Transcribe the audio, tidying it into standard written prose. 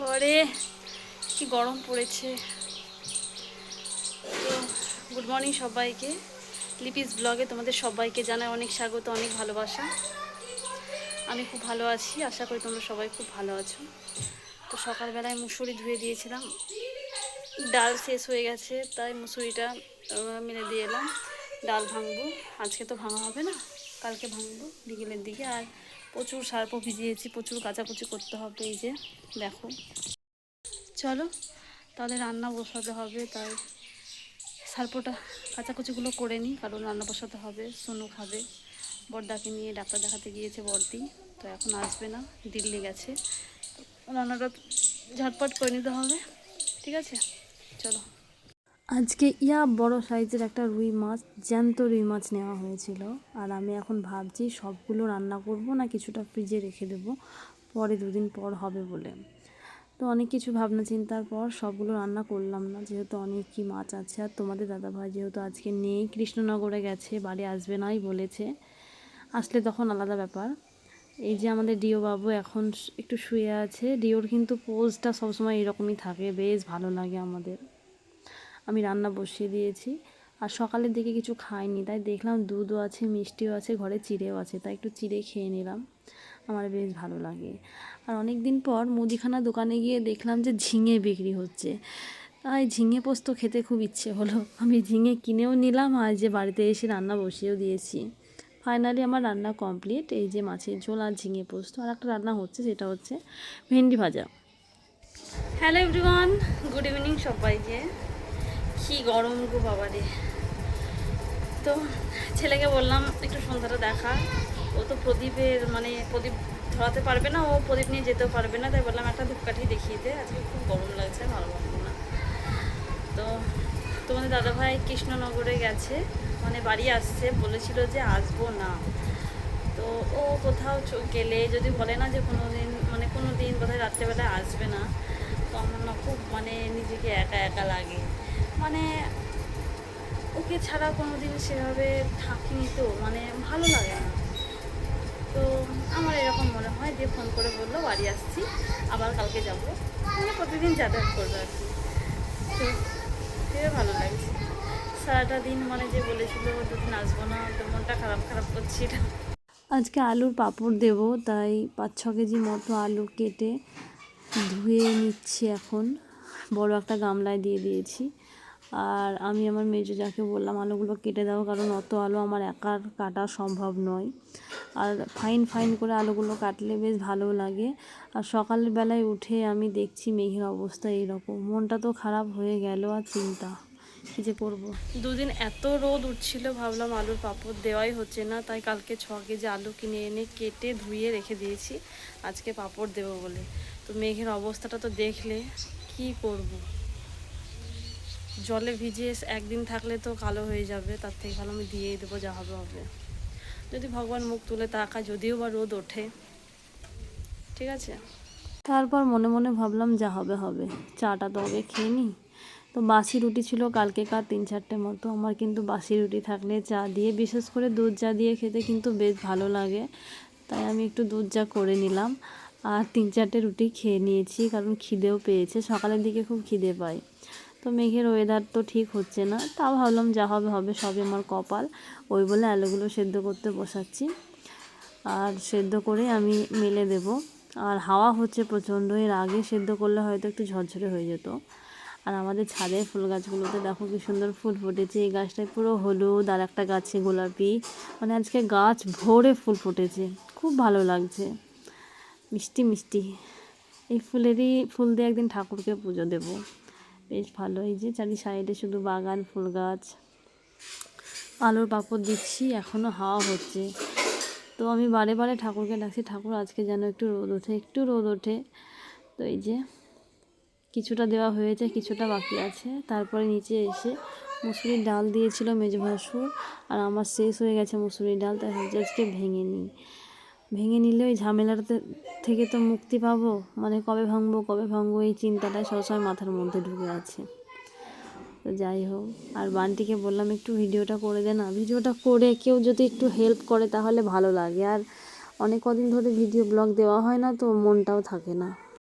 ঘরে কি গরম পড়েছে। তো গুড মর্নিং সবাইকে, লিপিস ব্লগে তোমাদের সবাইকে জানাই অনেক স্বাগত, অনেক ভালোবাসা। আমি খুব ভালো আছি, আশা করি তোমরা সবাই খুব ভালো আছো। তো সকালবেলায় মুসুরি ধুয়ে দিয়েছিলাম, ডাল শেষ হয়ে গেছে, তাই মুসুরিটা মেলে দিয়ে এলাম। ডাল ভাঙবো, আজকে তো ভাঙা হবে না, কালকে ভাঙবো বিকেলের দিকে। আর প্রচুর সার্পও ভিজিয়েছি, প্রচুর কাচাকুচি করতে হবে। এই যে দেখো, চলো তাহলে রান্না বসাতে হবে, তাই সার্পটা কাচাকুচিগুলো করে নিই, কারণ রান্না বসাতে হবে। সোনু খাবে, বড়দাকে নিয়ে ডাক্তার দেখাতে গিয়েছে বড়দি, তো এখন আসবে না, দিল্লি গেছে। রান্নাটা ঝটপট করে নিতে হবে, ঠিক আছে চলো। আজকে বড় সাইজের একটা রুই মাছ, জ্যান্ত রুই মাছ নেওয়া হয়েছিল। আর আমি এখন ভাবছি সবগুলো রান্না করব না কিছুটা ফ্রিজে রেখে দেবো, পরে দুদিন পর হবে বলে। তো অনেক কিছু ভাবনা চিন্তার পর সবগুলো রান্না করলাম না, যেহেতু অনেকই মাছ আছে। আর তোমাদের দাদাভাই যেহেতু আজকে নেই, কৃষ্ণনগরে গেছে, বাড়ি আসবে নাই বলেছে, আসলে তখন আলাদা ব্যাপার। এই যে আমাদের ডিও বাবু এখন একটু শুয়ে আছে। ডিওর কিন্তু পোজটা সবসময় এরকমই থাকে, বেশ ভালো লাগে আমাদের। আমি রান্না বসিয়ে দিয়েছি, আর সকালের দিকে কিছু খাইনি, তাই দেখলাম দুধও আছে, মিষ্টিও আছে, ঘরে চিড়েও আছে, তাই একটু চিড়ে খেয়ে নিলাম, আমার বেশ ভালো লাগে। আর অনেক দিন পর মুদিখানা দোকানে গিয়ে দেখলাম যে ঝিঙে বিক্রি হচ্ছে, তাই ঝিঙে পোস্ত খেতে খুব ইচ্ছে হলো। আমি ঝিঙে কিনেও নিলাম, আর যে বাড়িতে এসে রান্না বসিয়েও দিয়েছি। ফাইনালি আমার রান্না কমপ্লিট। এই যে মাছের ঝোল আর ঝিঙে পোস্ত, আর একটা রান্না হচ্ছে, সেটা হচ্ছে ভেন্ডি ভাজা। হ্যালো এভরিওয়ান, গুড ইভিনিং সবাইকে। কি গরম গো বাবারে। তো ছেলেকে বললাম একটু সন্ধ্যাটা দেখা, ও তো প্রদীপের প্রদীপ ধরাতে পারবে না, ও প্রদীপ নিয়ে যেতেও পারবে না, তাই বললাম একটা ধূপকাঠি দেখিয়ে দে, আজকে খুব গরম লাগছে, ভালো লাগবে না। তো তোমাদের দাদাভাই কৃষ্ণনগরে গেছে, বাড়ি আসছে, বলেছিল যে আসবো না। তো ও কোথাও গেলে যদি বলে না যে কোনো দিন কোথায় রাত্রেবেলায় আসবে না, তো আমার না খুব নিজেকে একা একা লাগে। ওকে ছাড়া কোনো দিন সেভাবে থাকিনি, তো ভালো লাগে না। তো আমার এরকম মনে হয় যে ফোন করে বললো বাড়ি আসছি, আবার কালকে যাবো, প্রতিদিন যাতায়াত করবে আর কি। তো ভেবে ভালো লাগছে। সারাটা দিন যে বলেছিল দুদিন আসবো না, তো মনটা খারাপ খারাপ করছিল। আজকে আলুর পাঁপড় দেবো, তাই 5-6 কেজি মতো আলু কেটে ধুয়ে নিচ্ছি এখন, বড় একটা গামলায় দিয়ে দিয়েছি। আর আমি আমার মেজো যাকে বললাম আলুগুলো কেটে দাও, কারণ অত আলু আমার একার কাটা সম্ভব নয়। আর ফাইন ফাইন করে আলুগুলো কাটলে বেশ ভালো লাগে। আর সকালের বেলায় উঠে আমি দেখছি মেঘের অবস্থা এইরকম, মনটা তো খারাপ হয়ে গেল। আর চিন্তা কী যে করবো, দুদিন এত রোদ উঠছিল, ভাবলাম আলুর পাঁপড় দেওয়াই হচ্ছে না, তাই কালকে 6 কেজি আলু কিনে এনে কেটে ধুয়ে রেখে দিয়েছি আজকে পাঁপড় দেবো বলে। তো মেঘের অবস্থাটা তো দেখলে, কি করব, জলে ভিজে একদিন থাকলে তো কালো হয়ে যাবে, তার থেকে ভালো আমি দিয়েই দেবো, যা হবে হবে। যদি ভগবান মুখ তুলে তাকায়, যদিও বা রোদ ওঠে, ঠিক আছে। তারপর মনে মনে ভাবলাম যা হবে হবে, চাটা তো আগে খেয়ে নিই। তো বাসি রুটি ছিল কালকেকার 3-4টে মতো। আমার কিন্তু বাসি রুটি থাকলে চা দিয়ে, বিশেষ করে দুধ চা দিয়ে খেতে কিন্তু বেশ ভালো লাগে, তাই আমি একটু দুধ চা করে নিলাম। আর 3-4টে রুটি খেয়ে নিয়েছি, কারণ খিদেও পেয়েছে, সকালের দিকে খুব খিদে পায়। তো মেঘের ওয়েদার তো ঠিক হচ্ছে না, তাও ভাবলাম যা হবে হবে, সবই আমার কপাল। ওই বলে আলুগুলো সেদ্ধ করতে বসাচ্ছি, আর সেদ্ধ করে আমি মেলে দেব। আর হাওয়া হচ্ছে প্রচণ্ড, এর আগে সেদ্ধ করলে হয়তো একটু ঝরঝরে হয়ে যেত। আর আমাদের ছাদের ফুল গাছগুলোতে দেখো কি সুন্দর ফুল ফুটেছে। এই গাছটায় পুরো হলুদ, আর একটা গাছে গোলাপি, আজকে গাছ ভরে ফুল ফুটেছে, খুব ভালো লাগছে, মিষ্টি মিষ্টি। এই ফুল দিয়ে একদিন ঠাকুরকে পুজো দেব, বেশ ভালো। এই যে চারি সাইডে শুধু বাগান, ফুল গাছ। আলুর পাঁপড় দিচ্ছি, এখনও হাওয়া হচ্ছে। তো আমি বারে বারে ঠাকুরকে ডাকছি, ঠাকুর আজকে যেন একটু রোদ ওঠে, একটু রোদ ওঠে। তো এই যে কিছুটা দেওয়া হয়েছে, কিছুটা বাকি আছে। তারপরে নিচে এসে মুসুরির ডাল দিয়েছিল মেজো ভাসুর, আর আমার শেষ হয়ে গেছে মুসুরির ডাল, তাই ভাবছি আজকে ভেঙে নিলে ওই ঝামেলাটা থেকে তো মুক্তি পাবো। কবে ভাঙবো এই চিন্তাটাই সবসময় মাথার মধ্যে ঢুকে আছে। তো যাই হোক, আর বান্টিকে বললাম একটু ভিডিওটা করে দে না, ভিডিওটা করে কেউ যদি একটু হেল্প করে তাহলে ভালো লাগে। আর অনেক কদিন ধরে ভিডিও ব্লগ দেওয়া হয় না, তো মনটাও থাকে না,